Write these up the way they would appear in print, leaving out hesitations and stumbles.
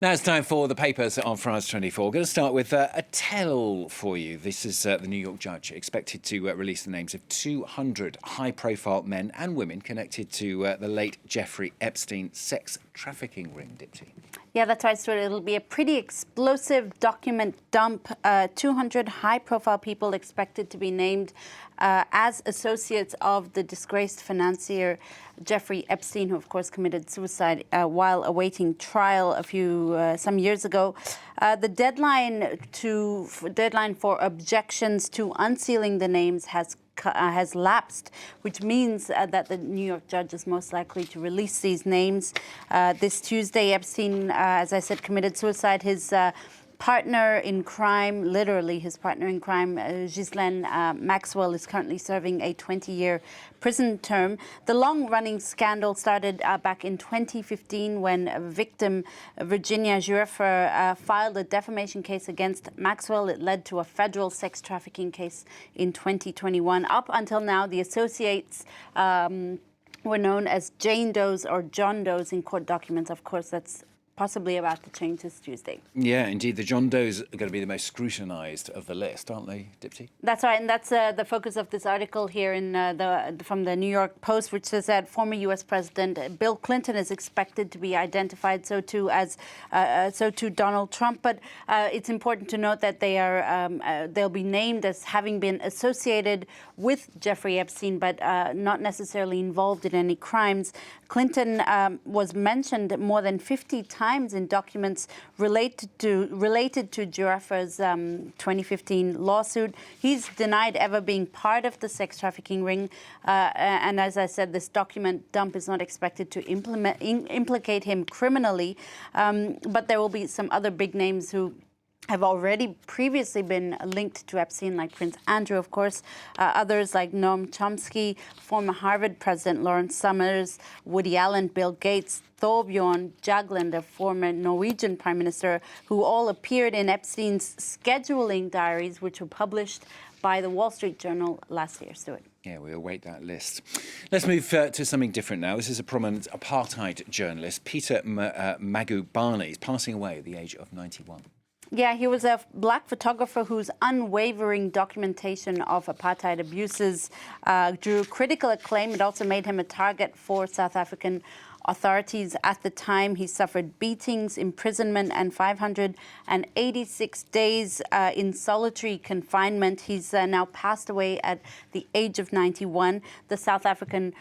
Now it's time for the papers on France 24. Going to start with a tell for you. This is the New York judge expected to release the names of 200 high-profile men and women connected to the late Jeffrey Epstein sex trafficking ring, Dipti. Yeah, that's right. So it'll be a pretty explosive document dump. 200 high-profile people expected to be named as associates of the disgraced financier Jeffrey Epstein, who of course committed suicide while awaiting trial some years ago. The deadline for objections to unsealing the names has lapsed, which means that the New York judge is most likely to release these names. This Tuesday, Epstein, as I said, committed suicide. His partner in crime, literally his partner in crime, Ghislaine Maxwell, is currently serving a 20-year prison term. The long-running scandal started back in 2015 when victim Virginia Giuffre filed a defamation case against Maxwell. It led to a federal sex trafficking case in 2021. Up until now, the associates were known as Jane Does or John Does in court documents. Of course, that's possibly about to change this Tuesday. Yeah, indeed. The John Does are going to be the most scrutinised of the list, aren't they, Dipti? That's right, and that's the focus of this article here from the New York Post, which says that former U.S. President Bill Clinton is expected to be identified, so too Donald Trump. But it's important to note that they'll be named as having been associated with Jeffrey Epstein, but not necessarily involved in any crimes. Clinton was mentioned more than 50 times in documents related to Giuffre's 2015 lawsuit. He's denied ever being part of the sex trafficking ring, and as I said, this document dump is not expected to implicate him criminally, but there will be some other big names who have already previously been linked to Epstein, like Prince Andrew, of course. Others like Noam Chomsky, former Harvard President Lawrence Summers, Woody Allen, Bill Gates, Thorbjorn Jagland, a former Norwegian prime minister, who all appeared in Epstein's scheduling diaries, which were published by the Wall Street Journal last year. Stuart. Yeah, we await that list. Let's move to something different now. This is a prominent apartheid journalist, Peter Magubane. He's passing away at the age of 91. Yeah, he was a black photographer whose unwavering documentation of apartheid abuses drew critical acclaim. It also made him a target for South African authorities at the time. He suffered beatings, imprisonment, and 586 days in solitary confinement. He's now passed away at the age of 91. The South African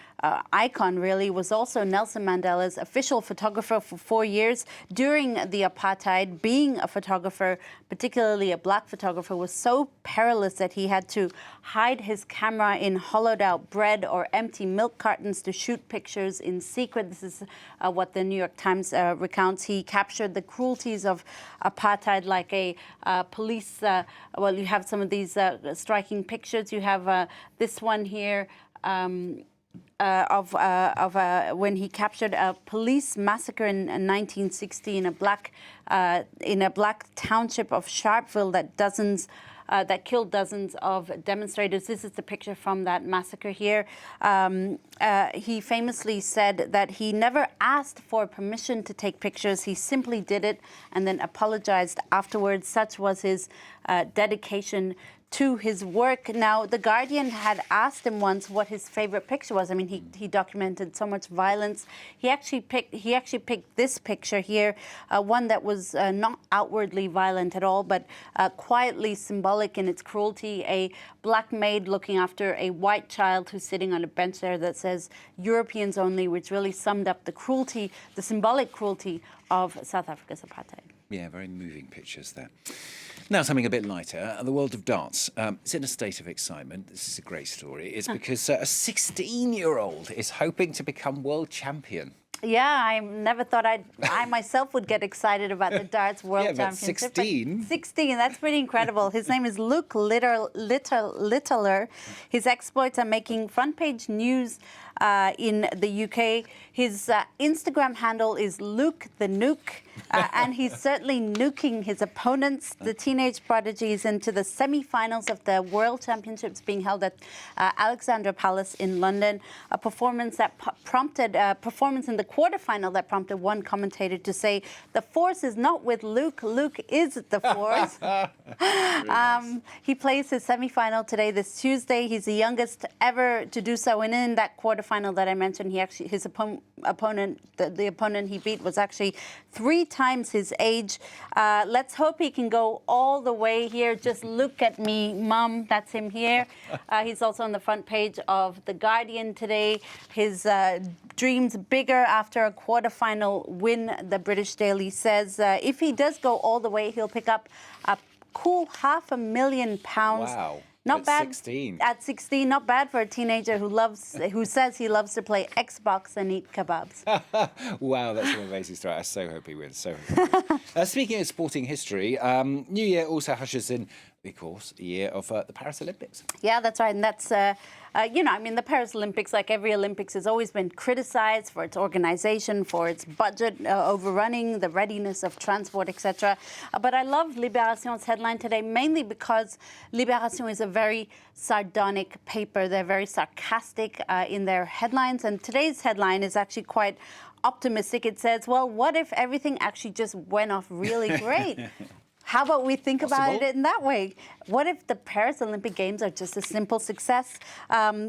icon, really, was also Nelson Mandela's official photographer for 4 years. During the apartheid, being a photographer, particularly a black photographer, was so perilous that he had to hide his camera in hollowed-out bread or empty milk cartons to shoot pictures in secret. This is what the New York Times recounts. He captured the cruelties of apartheid like a police. Well, you have some of these striking pictures. You have this one here. When he captured a police massacre in 1960 in a black township of Sharpeville that killed dozens of demonstrators. This is the picture from that massacre here. He famously said that he never asked for permission to take pictures. He simply did it and then apologized afterwards. Such was his dedication to his work. Now, The Guardian had asked him once what his favorite picture was. I mean, he documented so much violence. He actually picked this picture here, one that was not outwardly violent at all, but quietly symbolic in its cruelty. A black maid looking after a white child who's sitting on a bench there that says "Europeans only," which really summed up the cruelty, the symbolic cruelty of South Africa's apartheid. Yeah, very moving pictures there. Now, something a bit lighter. The world of darts. It's in a state of excitement. This is a great story. It's because a 16-year-old is hoping to become world champion. Yeah, I never thought I myself would get excited about the darts world championship. 16? 16, that's pretty incredible. His name is Luke Littler. His exploits are making front page news in the UK. His Instagram handle is Luke the Nuke. And he's certainly nuking his opponents. The teenage prodigy is into the semi-finals of the World Championships being held at Alexandra Palace in London. A performance that prompted performance in the quarterfinal that prompted one commentator to say, "The force is not with Luke. Luke is the force." He plays his semi-final today, this Tuesday. He's the youngest ever to do so, and in that quarterfinal that I mentioned, his opponent, the opponent he beat was actually 3 times his age. Let's hope he can go all the way here. Just look at me, Mum. That's him here. He's also on the front page of The Guardian today. His dreams bigger after a quarterfinal win, the British Daily says. If he does go all the way, he'll pick up a cool £500,000. Wow. Not at bad. 16. At 16, not bad for a teenager who says he loves to play Xbox and eat kebabs. Wow, that's an amazing story. I so hope he wins. So speaking of sporting history, New Year also ushers in, of course, the year of the Paris Olympics. Yeah, that's right. And that's, the Paris Olympics, like every Olympics, has always been criticized for its organization, for its budget overrunning, the readiness of transport, etc. But I love Libération's headline today, mainly because Libération is a very sardonic paper. They're very sarcastic in their headlines. And today's headline is actually quite optimistic. It says, well, what if everything actually just went off really great? How about we think about it in that way? What if the Paris Olympic Games are just a simple success?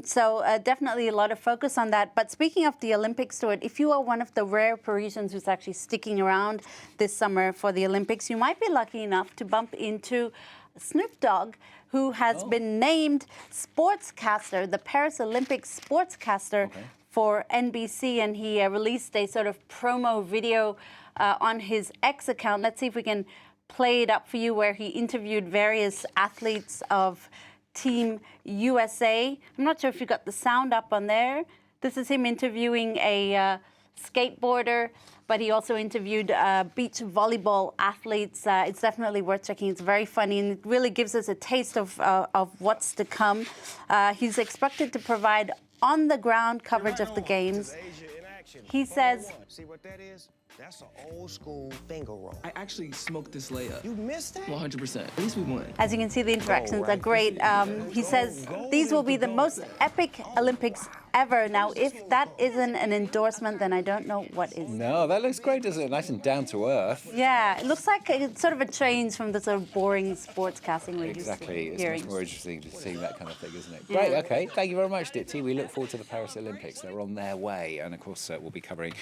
So definitely a lot of focus on that. But speaking of the Olympics, Stuart, if you are one of the rare Parisians who's actually sticking around this summer for the Olympics, you might be lucky enough to bump into Snoop Dogg, who has been named sportscaster, the Paris Olympics sportscaster for NBC. And he released a sort of promo video on his X account. Let's see if we can play it up for you, where he interviewed various athletes of Team USA. I'm not sure if you got the sound up on there. This is him interviewing a skateboarder, but he also interviewed beach volleyball athletes. It's definitely worth checking. It's very funny, and it really gives us a taste of what's to come. He's expected to provide on-the-ground coverage of the games. He says, "See what that is? That's an old school finger roll." I actually smoked this layup. You missed that? 100%. At least we won. as you can see, the interactions are great. He says these will be the most epic Olympics ever. Now, if that isn't an endorsement, then I don't know what is. No, that looks great, doesn't it? Nice and down to earth. Yeah, it looks like it's sort of a change from the sort of boring sportscasting we're Exactly. used It's to hearing. much more interesting to see that kind of thing, isn't it? Great, okay. Thank you very much, Dipti. We look forward to the Paris Olympics. They're on their way. And, of course, we'll be covering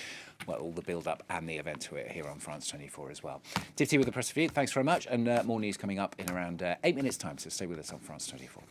all the build-up and the event to it here on France 24 as well. Dipti with the press review. Thanks very much. And more news coming up in around 8 minutes' time, so stay with us on France 24.